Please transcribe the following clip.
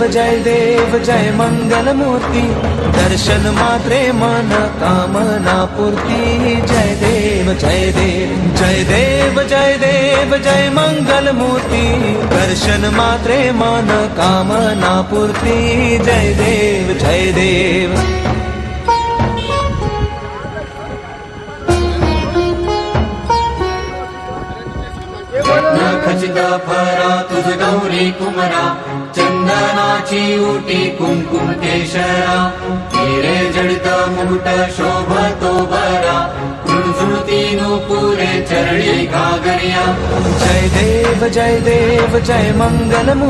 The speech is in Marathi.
जय मंगलमूर्ती, दर्शन मात्रे मन कामना पूर्ती। जय देव जय देव जय देव जय देव जय मंगलमूर्ती, दर्शन मात्रे मन कामना पूर्ती। जय देव जय देव। खचित फरा तुझ गौरी कुमरा, चंदनाची उटी कुंकुम केशरा। हिरे जडित मुकुट शोभतो बरा, झुळझुळती नुपुरे चरणी घागरिया। जय देव जय मंगलमूर्ती,